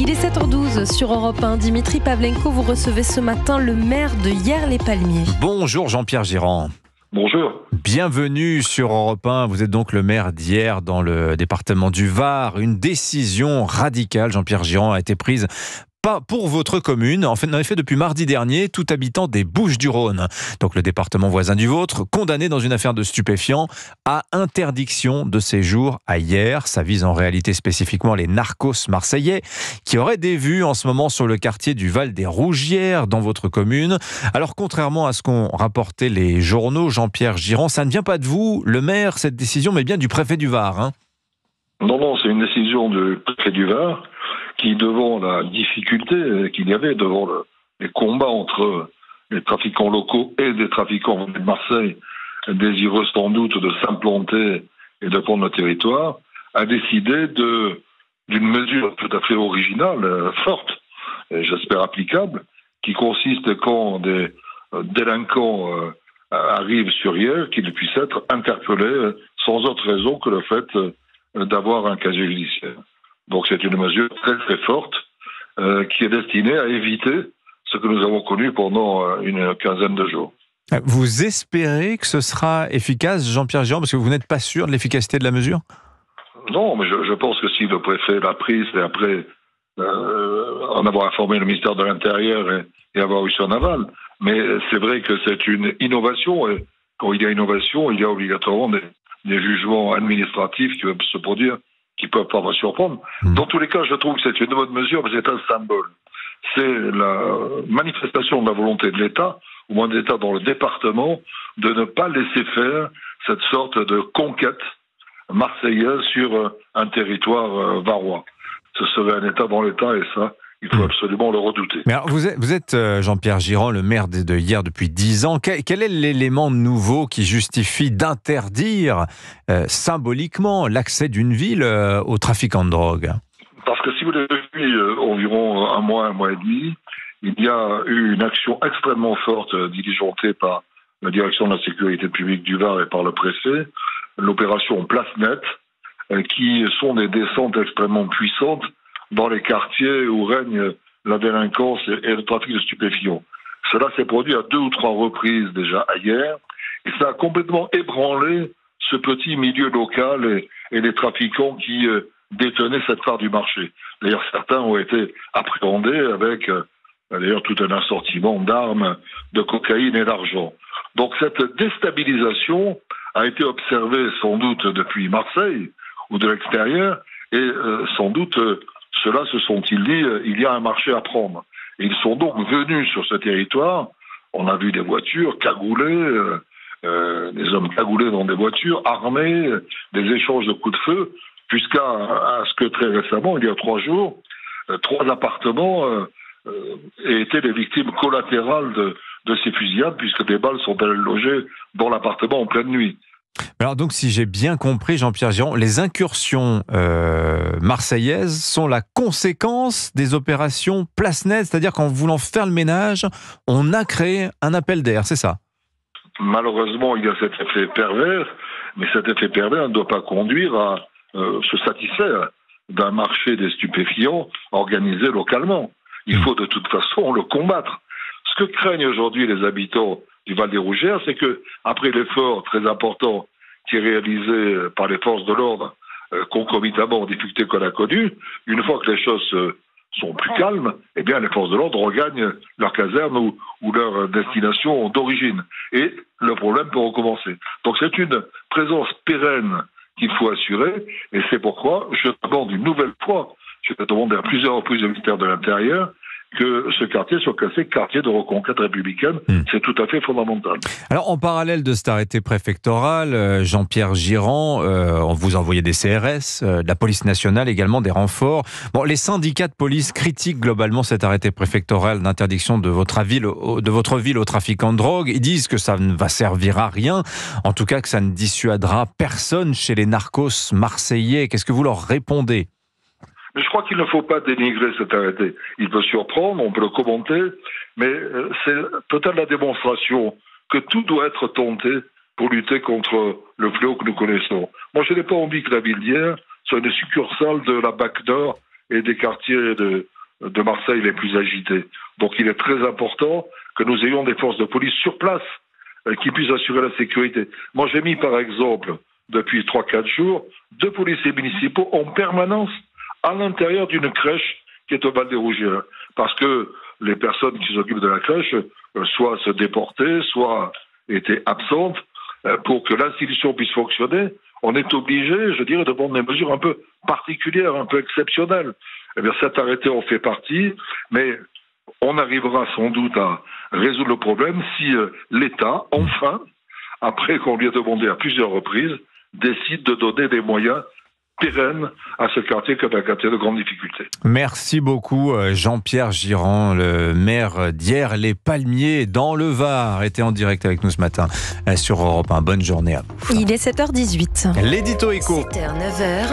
Il est 7h12 sur Europe 1. Dimitri Pavlenko, vous recevez ce matin le maire de Hyères-les-Palmiers. Bonjour Jean-Pierre Girand. Bonjour. Bienvenue sur Europe 1. Vous êtes donc le maire d'Hyères dans le département du Var. Une décision radicale, Jean-Pierre Girand, a été prise pas pour votre commune. En effet, depuis mardi dernier, tout habitant des Bouches-du-Rhône, donc le département voisin du vôtre, condamné dans une affaire de stupéfiants à interdiction de séjour à Hyères. Ça vise en réalité spécifiquement les narcos marseillais qui auraient des vues en ce moment sur le quartier du Val des Rougières dans votre commune. Alors, contrairement à ce qu'ont rapporté les journaux, Jean-Pierre Girand, ça ne vient pas de vous, le maire, cette décision, mais bien du préfet du Var. Non, c'est une décision du préfet du Var qui, devant la difficulté qu'il y avait, devant les combats entre les trafiquants locaux et des trafiquants de Marseille, désireux sans doute de s'implanter et de prendre le territoire, a décidé d'une mesure tout à fait originale, forte, et j'espère applicable, qui consiste quand des délinquants arrivent sur Hyères, qu'ils puissent être interpellés sans autre raison que le fait d'avoir un casier judiciaire. Donc c'est une mesure très très forte qui est destinée à éviter ce que nous avons connu pendant une quinzaine de jours. Vous espérez que ce sera efficace, Jean-Pierre Girand, parce que vous n'êtes pas sûr de l'efficacité de la mesure ? Non, mais je pense que si le préfet l'a prise et après en avoir informé le ministère de l'Intérieur et avoir eu son aval, mais c'est vrai que c'est une innovation et quand il y a innovation, il y a obligatoirement des jugements administratifs qui peuvent se produire, qui peuvent pas me surprendre. Dans tous les cas, je trouve que c'est une bonne mesure, mais c'est un symbole. C'est la manifestation de la volonté de l'État, au moins de l'État dans le département, de ne pas laisser faire cette sorte de conquête marseillaise sur un territoire varois. Ce serait un État dans l'État et ça, il faut absolument le redouter. Mais alors vous êtes Jean-Pierre Girand, le maire de Hyères depuis 10 ans. Quel est l'élément nouveau qui justifie d'interdire symboliquement l'accès d'une ville aux trafiquants de drogue ? Parce que si vous l'avez depuis environ un mois et demi, il y a eu une action extrêmement forte diligentée par la direction de la sécurité publique du Var et par le préfet, l'opération Place Nette, qui sont des descentes extrêmement puissantes dans les quartiers où règne la délinquance et le trafic de stupéfiants. Cela s'est produit à 2 ou 3 reprises déjà à Hyères, et ça a complètement ébranlé ce petit milieu local et les trafiquants qui détenaient cette part du marché. D'ailleurs, certains ont été appréhendés avec d'ailleurs tout un assortiment d'armes, de cocaïne et d'argent. Donc cette déstabilisation a été observée sans doute depuis Marseille ou de l'extérieur, et sans doute ceux-là se sont-ils dit, il y a un marché à prendre. Et ils sont donc venus sur ce territoire. On a vu des voitures cagoulées, des hommes cagoulés dans des voitures, armés, des échanges de coups de feu, jusqu'à ce que très récemment, il y a 3 jours, 3 appartements aient été les victimes collatérales de ces fusillades, puisque des balles sont allées loger dans l'appartement en pleine nuit. Alors donc, si j'ai bien compris, Jean-Pierre Girand, les incursions marseillaises sont la conséquence des opérations Place Nette, c'est-à-dire qu'en voulant faire le ménage, on a créé un appel d'air, c'est ça ? Malheureusement, il y a cet effet pervers, mais cet effet pervers ne doit pas conduire à se satisfaire d'un marché des stupéfiants organisé localement. Il faut de toute façon le combattre. Ce que craignent aujourd'hui les habitants du Val des Rougières, c'est que après l'effort très important qui est réalisé par les forces de l'ordre, concomitamment aux difficultés qu'on a connues, une fois que les choses sont plus calmes, eh bien les forces de l'ordre regagnent leur caserne ou leur destination d'origine. Et le problème peut recommencer. Donc c'est une présence pérenne qu'il faut assurer, et c'est pourquoi je demande une nouvelle fois, je demande à plusieurs reprises au ministère de l'Intérieur, que ce quartier soit classé quartier de reconquête républicaine. C'est tout à fait fondamental. Alors, en parallèle de cet arrêté préfectoral, Jean-Pierre Girand, on vous envoyait des CRS, de la police nationale également, des renforts. Bon, les syndicats de police critiquent globalement cet arrêté préfectoral d'interdiction de votre ville aux trafiquants de drogue. Ils disent que ça ne va servir à rien, en tout cas que ça ne dissuadera personne chez les narcos marseillais. Qu'est-ce que vous leur répondez ? Mais je crois qu'il ne faut pas dénigrer cet arrêté. Il peut surprendre, on peut le commenter, mais c'est peut-être la démonstration que tout doit être tenté pour lutter contre le fléau que nous connaissons. Moi, je n'ai pas envie que la ville d'Hyères soit une succursale de la BAC Nord et des quartiers de de Marseille les plus agités. Donc il est très important que nous ayons des forces de police sur place qui puissent assurer la sécurité. Moi j'ai mis par exemple, depuis 3-4 jours, 2 policiers municipaux en permanence à l'intérieur d'une crèche qui est au Val des Rougières. Parce que les personnes qui s'occupent de la crèche soit se déportaient, soit étaient absentes. Pour que l'institution puisse fonctionner, on est obligé, je dirais, de prendre des mesures un peu particulières, un peu exceptionnelles. Eh bien, cet arrêté en fait partie, mais on arrivera sans doute à résoudre le problème si l'État, enfin, après qu'on lui a demandé à plusieurs reprises, décide de donner des moyens pérennes à ce quartier comme un quartier de grande difficulté. Merci beaucoup Jean-Pierre Girand, le maire d'Hyères-les-Palmiers dans le Var, était en direct avec nous ce matin sur Europe 1. Bonne journée à vous. Il est 7h18. L'édito éco. 7h, 9h.